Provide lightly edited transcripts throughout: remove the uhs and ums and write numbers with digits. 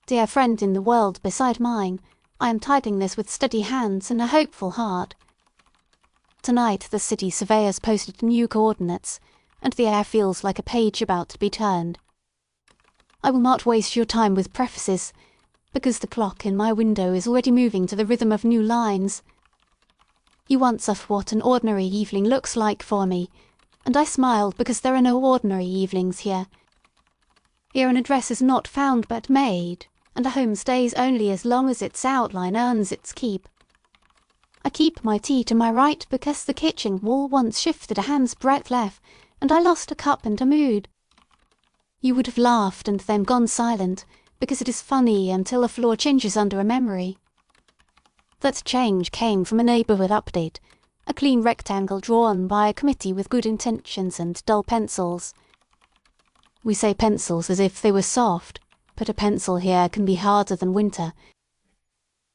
Dear friend in the world beside mine, I am typing this with steady hands and a hopeful heart. Tonight the city surveyors posted new coordinates, and the air feels like a page about to be turned. I will not waste your time with prefaces, because the clock in my window is already moving to the rhythm of new lines. You once asked what an ordinary evening looks like for me, and I smiled because there are no ordinary evenings here. Here an address is not found but made, and a home stays only as long as its outline earns its keep. I keep my tea to my right because the kitchen wall once shifted a hand's breadth left, and I lost a cup and a mood. You would have laughed and then gone silent, because it is funny until a flaw changes under a memory. That change came from a neighbourhood update, a clean rectangle drawn by a committee with good intentions and dull pencils. We say pencils as if they were soft, but a pencil here can be harder than winter.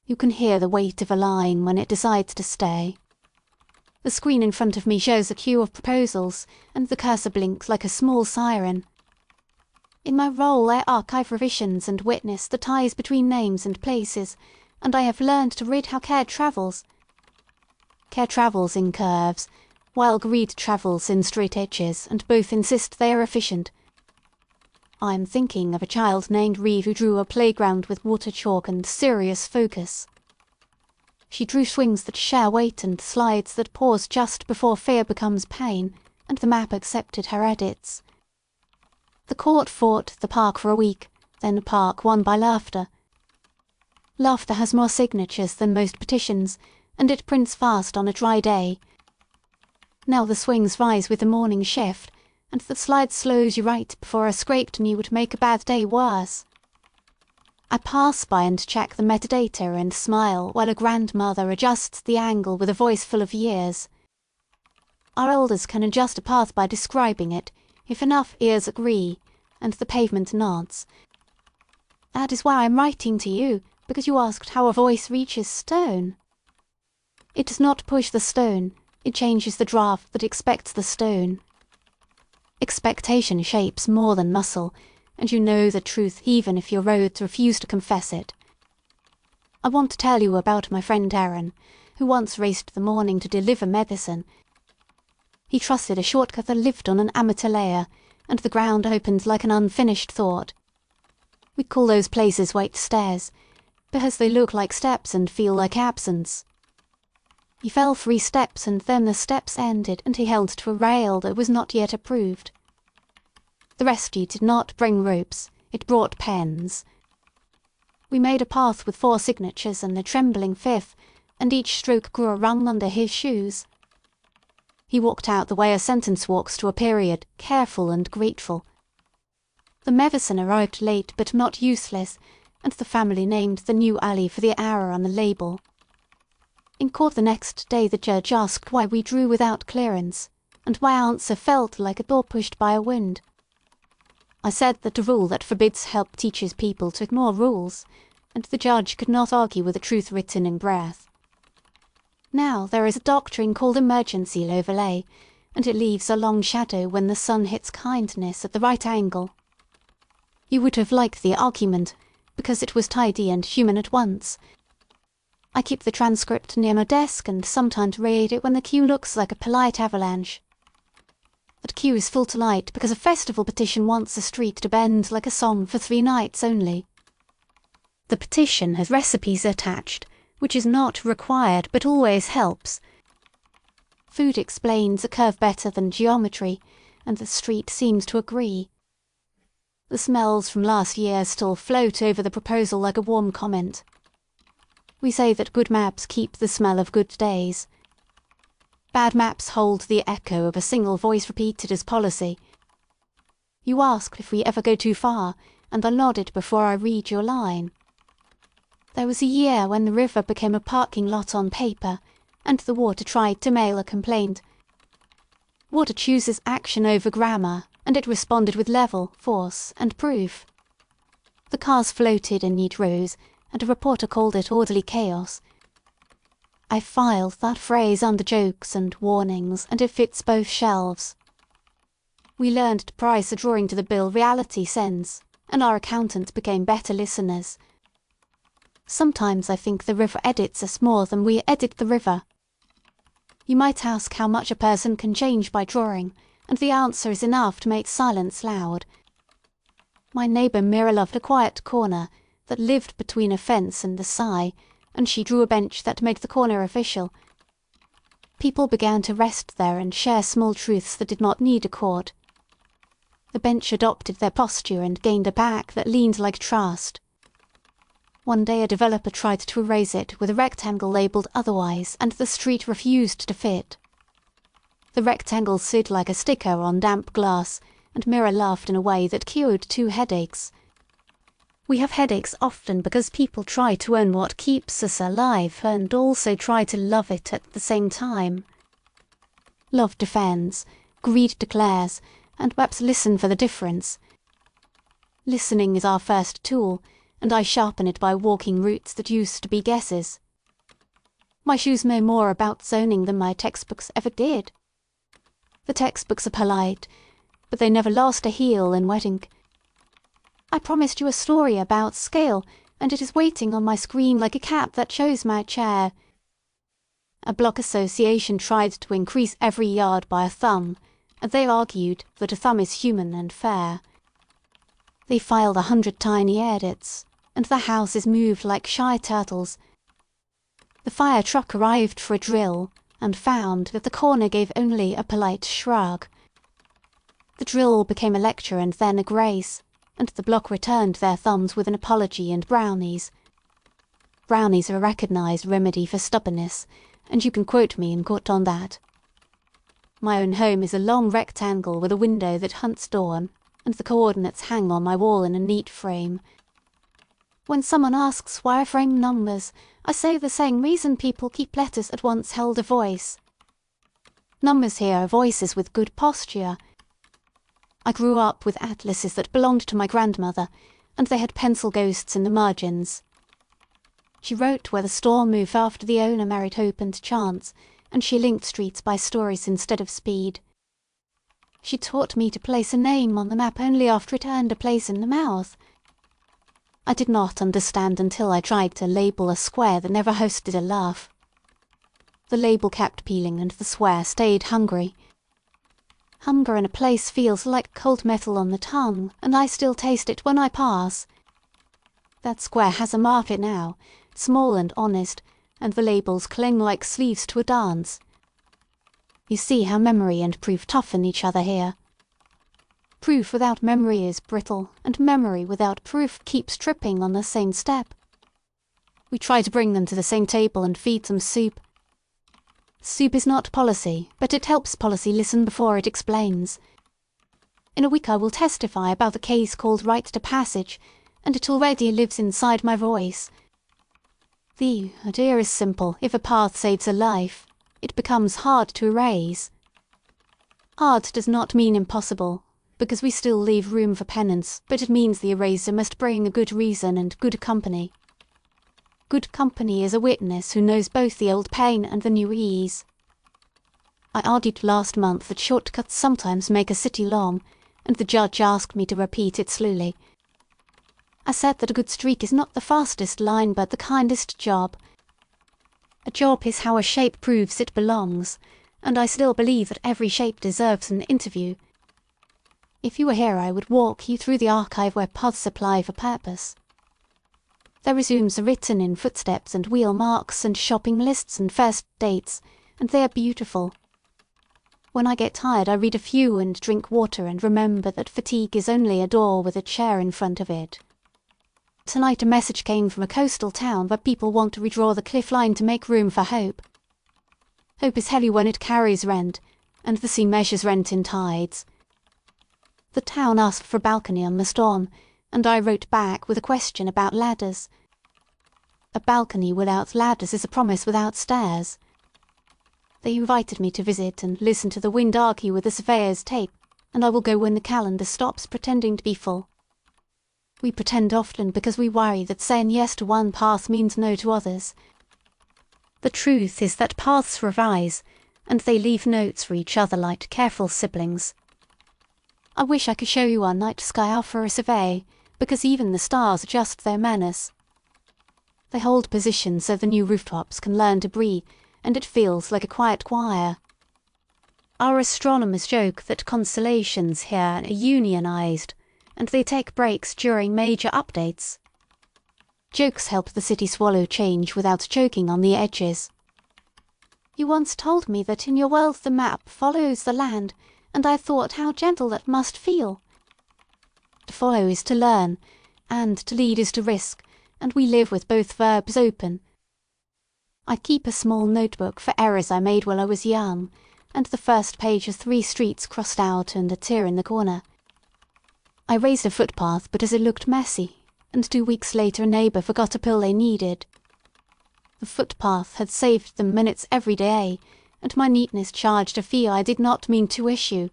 You can hear the weight of a line when it decides to stay. The screen in front of me shows a queue of proposals, and the cursor blinks like a small siren. In my role I archive revisions and witness the ties between names and places, and I have learned to read how care travels. Care travels in curves, while greed travels in straight edges, and both insist they are efficient. I am thinking of a child named Reeve who drew a playground with water chalk and serious focus. She drew swings that share weight and slides that pause just before fear becomes pain, and the map accepted her edits. The court fought the park for a week, then the park won by laughter. Laughter has more signatures than most petitions, and it prints fast on a dry day. Now the swings rise with the morning shift, and the slide slows you right before a scraped knee would make a bad day worse. I pass by and check the metadata and smile while a grandmother adjusts the angle with a voice full of years. Our elders can adjust a path by describing it, if enough ears agree, and the pavement nods. That is why I'm writing to you, because you asked how a voice reaches stone. It does not push the stone, it changes the draft that expects the stone. Expectation shapes more than muscle, and you know the truth even if your roads refuse to confess it. I want to tell you about my friend Aaron, who once raced the morning to deliver medicine. He trusted a shortcut that lived on an amateur layer, and the ground opened like an unfinished thought. We call those places white stairs, because they look like steps and feel like absence. He fell 3 steps and then the steps ended and he held to a rail that was not yet approved. The rescue did not bring ropes, it brought pens. We made a path with 4 signatures and a trembling 5th, and each stroke grew a rung under his shoes. He walked out the way a sentence walks to a period, careful and grateful. The medicine arrived late but not useless, and the family named the new alley for the hour on the label. In court the next day the judge asked why we drew without clearance, and my answer felt like a door pushed by a wind. I said that a rule that forbids help teaches people to ignore rules, and the judge could not argue with a truth written in breath. Now there is a doctrine called emergency overlay, and it leaves a long shadow when the sun hits kindness at the right angle. You would have liked the argument, because it was tidy and human at once. I keep the transcript near my desk and sometimes read it when the queue looks like a polite avalanche. That queue is full to light because a festival petition wants a street to bend like a song for 3 nights only. The petition has recipes attached, which is not required but always helps. Food explains a curve better than geometry, and the street seems to agree. The smells from last year still float over the proposal like a warm comment. We say that good maps keep the smell of good days. Bad maps hold the echo of a single voice repeated as policy. You asked if we ever go too far, and I nodded before I read your line. There was a year when the river became a parking lot on paper, and the water tried to mail a complaint. Water chooses action over grammar, and it responded with level, force, and proof. The cars floated in neat rows, and a reporter called it orderly chaos. I filed that phrase under jokes and warnings, and it fits both shelves. We learned to price a drawing to the bill reality sends, and our accountants became better listeners. Sometimes I think the river edits us more than we edit the river. You might ask how much a person can change by drawing, and the answer is enough to make silence loud. My neighbour Mira loved a quiet corner that lived between a fence and the sigh, and she drew a bench that made the corner official. People began to rest there and share small truths that did not need a court. The bench adopted their posture and gained a back that leaned like trust. One day a developer tried to erase it with a rectangle labelled otherwise, and the street refused to fit. The rectangle slid like a sticker on damp glass, and Mira laughed in a way that cured 2 headaches. We have headaches often because people try to own what keeps us alive and also try to love it at the same time. Love defends, greed declares, and perhaps listen for the difference. Listening is our first tool, and I sharpen it by walking routes that used to be guesses. My shoes know more about zoning than my textbooks ever did. The textbooks are polite, but they never lost a heel in wet ink. I promised you a story about scale, and it is waiting on my screen like a cat that chose my chair. A block association tried to increase every yard by a thumb, and they argued that a thumb is human and fair. They filed 100 tiny edits, and the houses moved like shy turtles. The fire truck arrived for a drill, and found that the corner gave only a polite shrug. The drill became a lecture and then a grace, and the block returned their thumbs with an apology and brownies. Brownies are a recognised remedy for stubbornness, and you can quote me in court on that. My own home is a long rectangle with a window that hunts dawn, and the coordinates hang on my wall in a neat frame. When someone asks why I frame numbers, I say the same reason people keep letters that once held a voice. Numbers here are voices with good posture. I grew up with atlases that belonged to my grandmother, and they had pencil ghosts in the margins. She wrote where the store moved after the owner married hope and chance, and she linked streets by stories instead of speed. She taught me to place a name on the map only after it earned a place in the mouth. I did not understand until I tried to label a square that never hosted a laugh. The label kept peeling and the square stayed hungry. Hunger in a place feels like cold metal on the tongue, and I still taste it when I pass. That square has a market now, small and honest, and the labels cling like sleeves to a dance. You see how memory and proof toughen each other here. Proof without memory is brittle, and memory without proof keeps tripping on the same step. We try to bring them to the same table and feed them soup. Soup is not policy, but it helps policy listen before it explains. In a week I will testify about the case called Right to Passage, and it already lives inside my voice. The idea is simple. If a path saves a life, it becomes hard to erase. Hard does not mean impossible, because we still leave room for penance, but it means the eraser must bring a good reason and good company. Good company is a witness who knows both the old pain and the new ease. I argued last month that shortcuts sometimes make a city long, and the judge asked me to repeat it slowly. I said that a good streak is not the fastest line but the kindest job. A job is how a shape proves it belongs, and I still believe that every shape deserves an interview. If you were here I would walk you through the archive where paths apply for purpose. Their resumes are written in footsteps and wheel marks and shopping lists and first dates, and they are beautiful. When I get tired I read a few and drink water and remember that fatigue is only a door with a chair in front of it. Tonight a message came from a coastal town where people want to redraw the cliff line to make room for hope. Hope is heavy when it carries rent, and the sea measures rent in tides. The town asked for a balcony on the storm, and I wrote back with a question about ladders. A balcony without ladders is a promise without stairs. They invited me to visit and listen to the wind argue with the surveyor's tape, and I will go when the calendar stops pretending to be full. We pretend often because we worry that saying yes to one path means no to others. The truth is that paths revise, and they leave notes for each other like careful siblings. I wish I could show you our night sky after a survey, because even the stars adjust their manners. They hold position so the new rooftops can learn to breathe, and it feels like a quiet choir. Our astronomers joke that constellations here are unionized, and they take breaks during major updates. Jokes help the city swallow change without choking on the edges. You once told me that in your world the map follows the land, and I thought how gentle that must feel. To follow is to learn, and to lead is to risk, and we live with both verbs open. I keep a small notebook for errors I made while I was young, and the first page has 3 streets crossed out and a tear in the corner. I raised a footpath because it looked messy, and 2 weeks later a neighbour forgot a pill they needed. The footpath had saved them minutes every day, and my neatness charged a fee I did not mean to issue.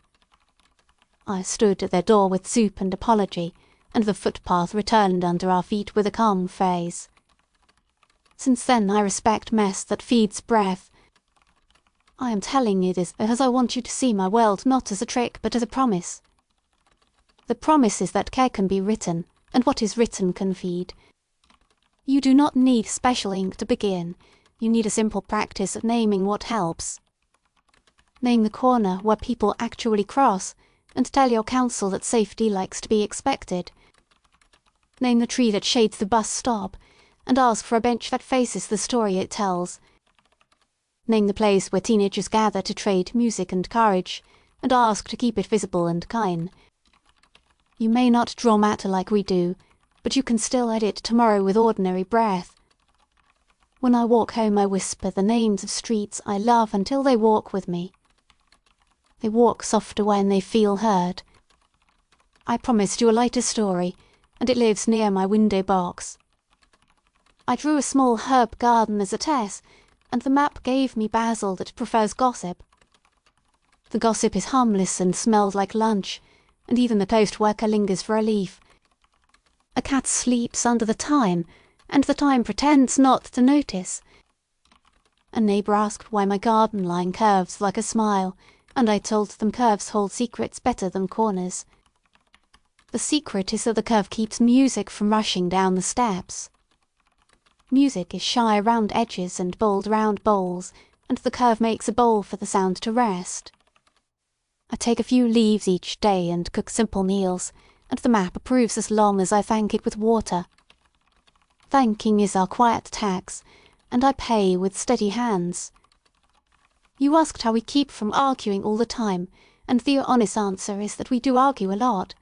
I stood at their door with soup and apology, and the footpath returned under our feet with a calm phrase. Since then I respect mess that feeds breath. I am telling you this because I want you to see my world not as a trick but as a promise. The promise is that care can be written, and what is written can feed. You do not need special ink to begin, you need a simple practice of naming what helps. Name the corner where people actually cross, and tell your council that safety likes to be expected. Name the tree that shades the bus stop, and ask for a bench that faces the story it tells. Name the place where teenagers gather to trade music and courage, and ask to keep it visible and kind. You may not draw matter like we do, but you can still edit tomorrow with ordinary breath. When I walk home I whisper the names of streets I love until they walk with me. They walk softer when they feel heard. I promised you a lighter story, and it lives near my window box. I drew a small herb garden as a test, and the map gave me basil that prefers gossip. The gossip is harmless and smells like lunch, and even the post worker lingers for a leaf. A cat sleeps under the thyme, and the thyme pretends not to notice. A neighbour asked why my garden line curves like a smile, and I told them curves hold secrets better than corners. The secret is that the curve keeps music from rushing down the steps. Music is shy round edges and bold round bowls, and the curve makes a bowl for the sound to rest. I take a few leaves each day and cook simple meals, and the map approves as long as I thank it with water. Thanking is our quiet tax, and I pay with steady hands. You asked how we keep from arguing all the time, and the honest answer is that we do argue a lot.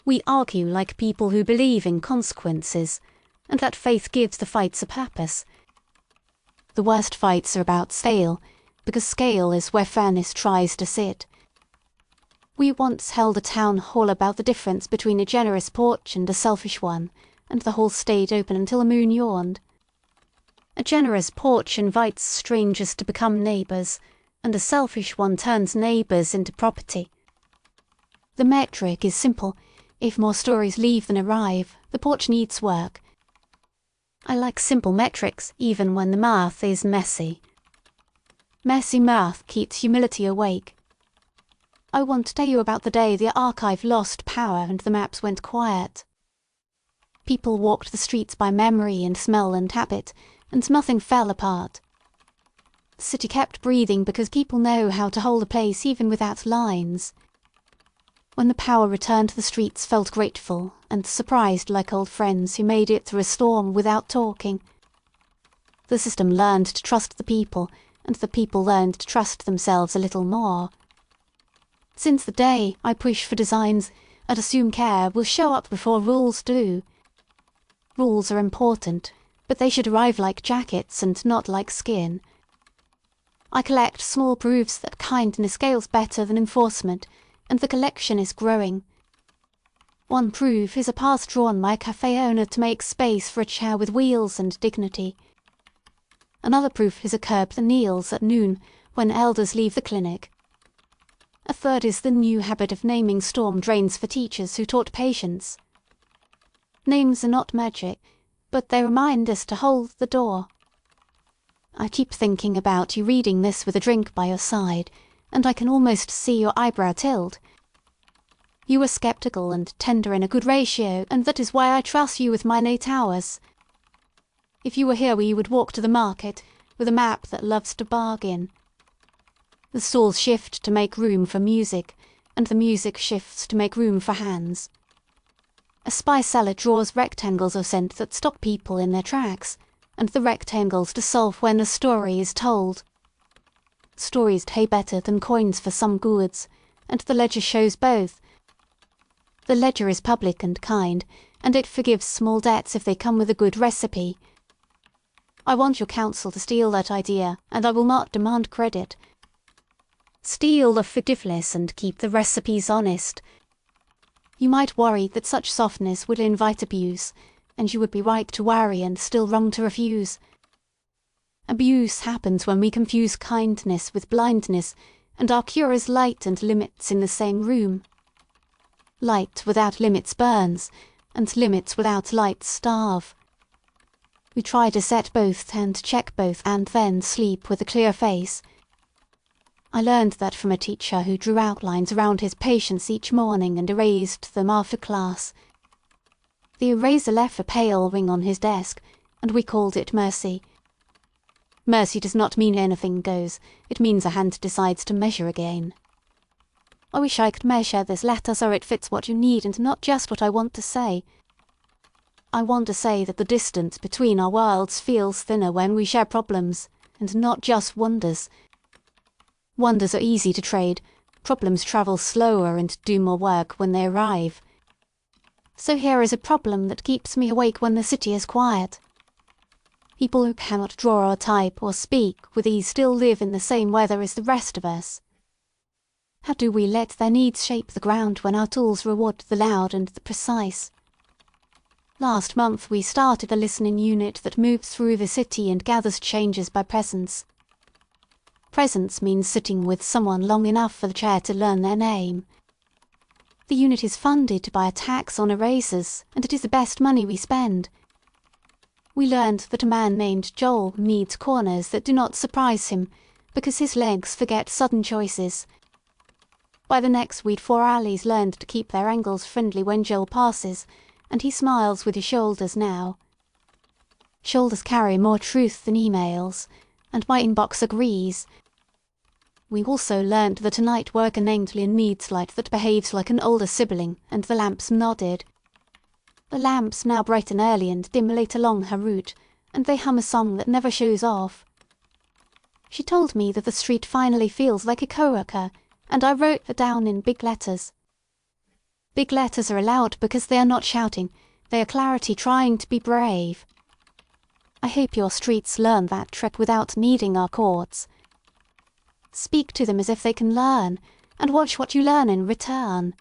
We argue like people who believe in consequences, and that faith gives the fights a purpose. The worst fights are about scale, because scale is where fairness tries to sit. We once held a town hall about the difference between a generous porch and a selfish one, and the hall stayed open until the moon yawned. A generous porch invites strangers to become neighbours, and a selfish one turns neighbours into property. The metric is simple. If more stories leave than arrive, the porch needs work. I like simple metrics even when the math is messy. Messy math keeps humility awake. I want to tell you about the day the archive lost power and the maps went quiet. People walked the streets by memory and smell and habit, and nothing fell apart. The city kept breathing because people know how to hold a place even without lines. When the power returned, the streets felt grateful and surprised like old friends who made it through a storm without talking. The system learned to trust the people, and the people learned to trust themselves a little more. Since the day I push for designs and assume care will show up before rules do. Rules are important, but they should arrive like jackets and not like skin. I collect small proofs that kindness scales better than enforcement, and the collection is growing. One proof is a path drawn by a cafe owner to make space for a chair with wheels and dignity. Another proof is a curb that kneels at noon when elders leave the clinic. A third is the new habit of naming storm drains for teachers who taught patience. Names are not magic, but they remind us to hold the door. I keep thinking about you reading this with a drink by your side, and I can almost see your eyebrow tilt. You are sceptical and tender in a good ratio, and that is why I trust you with my 8 hours. If you were here you would walk to the market, with a map that loves to bargain. The stalls shift to make room for music, and the music shifts to make room for hands. A spice seller draws rectangles of scent that stop people in their tracks, and the rectangles dissolve when the story is told. Stories pay better than coins for some goods, and the ledger shows both. The ledger is public and kind, and it forgives small debts if they come with a good recipe. I want your counsel to steal that idea, and I will not demand credit. Steal the forgiveness and keep the recipes honest. You might worry that such softness would invite abuse, and you would be right to worry and still wrong to refuse. Abuse happens when we confuse kindness with blindness, and our cure is light and limits in the same room. Light without limits burns, and limits without light starve. We try to set both and check both and then sleep with a clear face. I learned that from a teacher who drew outlines around his patients each morning and erased them after class. The eraser left a pale ring on his desk, and we called it mercy. Mercy does not mean anything goes, it means a hand decides to measure again. I wish I could measure this letter so it fits what you need and not just what I want to say. I want to say that the distance between our worlds feels thinner when we share problems, and not just wonders. Wonders are easy to trade, problems travel slower and do more work when they arrive. So here is a problem that keeps me awake when the city is quiet. People who cannot draw or type or speak with ease still live in the same weather as the rest of us. How do we let their needs shape the ground when our tools reward the loud and the precise? Last month we started a listening unit that moves through the city and gathers changes by presence. Presence means sitting with someone long enough for the chair to learn their name. The unit is funded by a tax on erasers, and it is the best money we spend. We learned that a man named Joel needs corners that do not surprise him, because his legs forget sudden choices. By the next week 4 alleys learned to keep their angles friendly when Joel passes, and he smiles with his shoulders now. Shoulders carry more truth than emails, and my inbox agrees. We also learned that a night worker named Lynn needs light that behaves like an older sibling, and the lamps nodded. The lamps now brighten early and dim late along her route, and they hum a song that never shows off. She told me that the street finally feels like a coworker, and I wrote that down in big letters. Big letters are allowed because they are not shouting, they are clarity trying to be brave. I hope your streets learn that trick without needing our courts. Speak to them as if they can learn, and watch what you learn in return.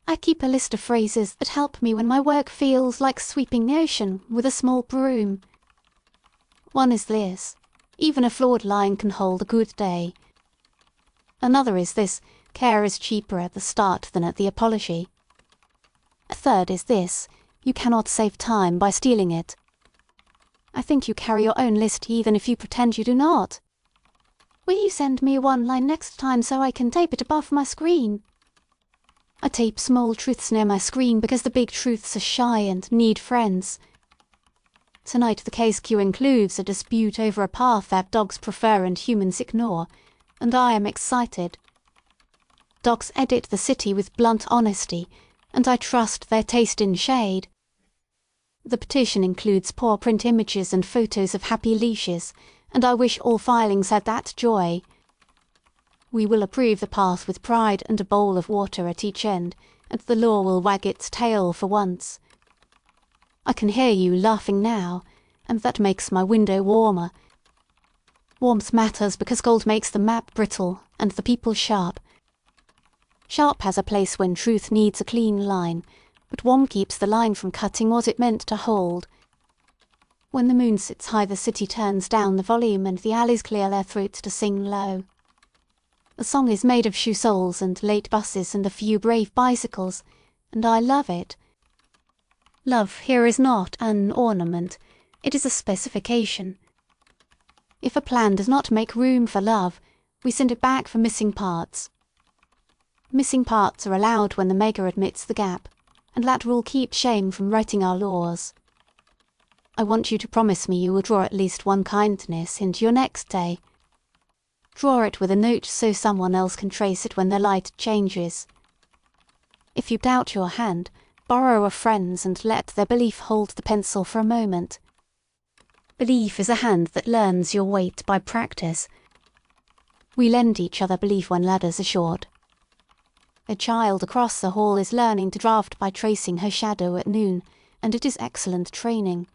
I keep a list of phrases that help me when my work feels like sweeping the ocean with a small broom. One is this: even a flawed line can hold a good day. Another is this: care is cheaper at the start than at the apology. A third is this: you cannot save time by stealing it. I think you carry your own list even if you pretend you do not. Will you send me one line next time so I can tape it above my screen? I tape small truths near my screen because the big truths are shy and need friends. Tonight the case queue includes a dispute over a path that dogs prefer and humans ignore, and I am excited. Dogs edit the city with blunt honesty, and I trust their taste in shade. The petition includes poor print images and photos of happy leashes, and I wish all filings had that joy. We will approve the path with pride and a bowl of water at each end, and the law will wag its tail for once. I can hear you laughing now, and that makes my window warmer. Warmth matters because cold makes the map brittle and the people sharp. Sharp has a place when truth needs a clean line, but warm keeps the line from cutting what it meant to hold. When the moon sits high the city turns down the volume and the alleys clear their throats to sing low. The song is made of shoe soles and late buses and a few brave bicycles, and I love it. Love here is not an ornament, it is a specification. If a plan does not make room for love, we send it back for missing parts. Missing parts are allowed when the maker admits the gap, and that rule keeps shame from writing our laws. I want you to promise me you will draw at least one kindness into your next day. Draw it with a note so someone else can trace it when their light changes. If you doubt your hand, borrow a friend's and let their belief hold the pencil for a moment. Belief is a hand that learns your weight by practice. We lend each other belief when ladders are short. A child across the hall is learning to draft by tracing her shadow at noon, and it is excellent training.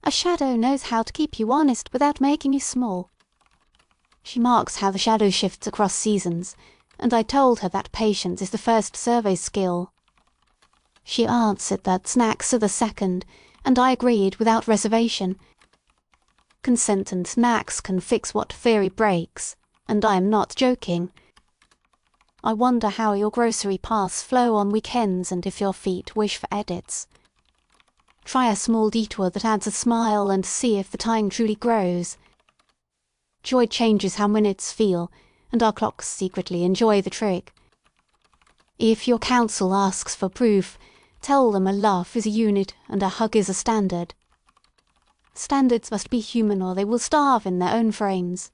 A shadow knows how to keep you honest without making you small. She marks how the shadow shifts across seasons, and I told her that patience is the first survey skill. She answered that snacks are the second, and I agreed without reservation. Consent and snacks can fix what theory breaks, and I am not joking. I wonder how your grocery paths flow on weekends and if your feet wish for edits. Try a small detour that adds a smile and see if the time truly grows. Joy changes how minutes feel, and our clocks secretly enjoy the trick. If your counsel asks for proof, tell them a laugh is a unit and a hug is a standard. Standards must be human or they will starve in their own frames.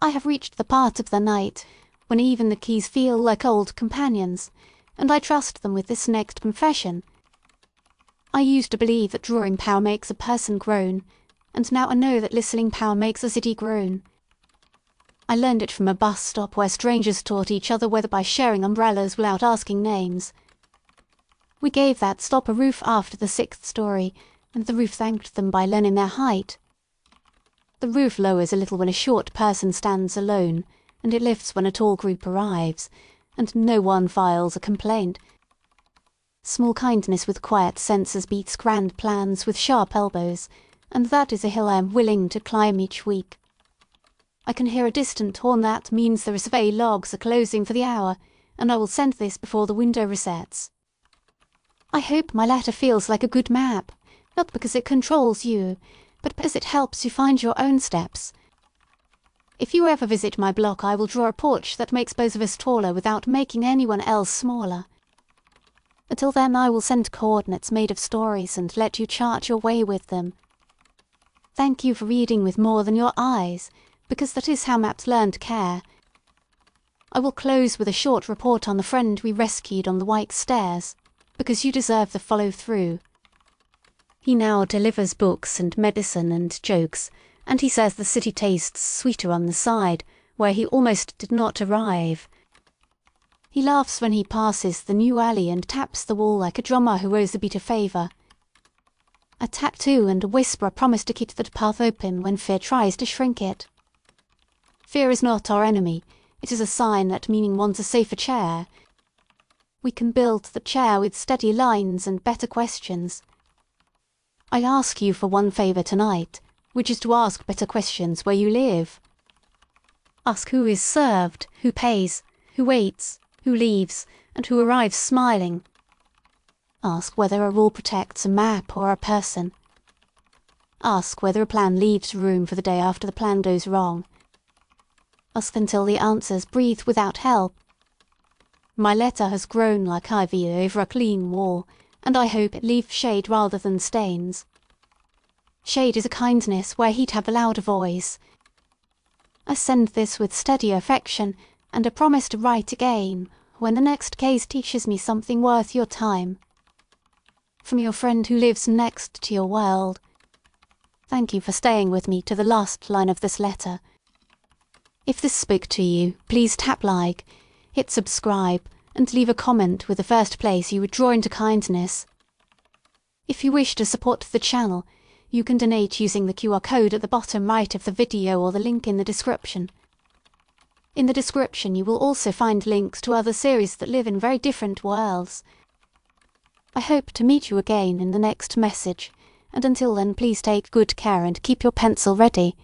I have reached the part of the night when even the keys feel like old companions, and I trust them with this next confession. I used to believe that drawing power makes a person groan, and now I know that listening power makes a city groan. I learned it from a bus stop where strangers taught each other whether by sharing umbrellas without asking names. We gave that stop a roof after the 6th story, and the roof thanked them by learning their height. The roof lowers a little when a short person stands alone, and it lifts when a tall group arrives, and no one files a complaint. Small kindness with quiet senses beats grand plans with sharp elbows, and that is a hill I am willing to climb each week. I can hear a distant horn that means the reserve logs are closing for the hour, and I will send this before the window resets. I hope my letter feels like a good map, not because it controls you, but because it helps you find your own steps. If you ever visit my block, I will draw a porch that makes both of us taller without making anyone else smaller. Until then, I will send coordinates made of stories and let you chart your way with them. Thank you for reading with more than your eyes, because that is how maps learn to care. I will close with a short report on the friend we rescued on the White Stairs, because you deserve the follow-through. He now delivers books and medicine and jokes, and he says the city tastes sweeter on the side, where he almost did not arrive. He laughs when he passes the new alley and taps the wall like a drummer who owes the beat a favour. A tattoo and a whisper promise to keep the path open when fear tries to shrink it. Fear is not our enemy, it is a sign that meaning wants a safer chair. We can build the chair with steady lines and better questions. I ask you for one favour tonight, which is to ask better questions where you live. Ask who is served, who pays, who waits, who leaves, and who arrives smiling. Ask whether a rule protects a map or a person. Ask whether a plan leaves room for the day after the plan goes wrong. Ask until the answers breathe without help. My letter has grown like ivy over a clean wall, and I hope it leaves shade rather than stains. Shade is a kindness where he'd have a louder voice. I send this with steady affection and a promise to write again when the next case teaches me something worth your time. From your friend who lives next to your world. Thank you for staying with me to the last line of this letter. If this spoke to you, please tap like, hit subscribe, and leave a comment with the first place you would draw into kindness. If you wish to support the channel, you can donate using the QR code at the bottom right of the video or the link in the description. In the description you will also find links to other series that live in very different worlds. I hope to meet you again in the next message, and until then please take good care and keep your pencil ready.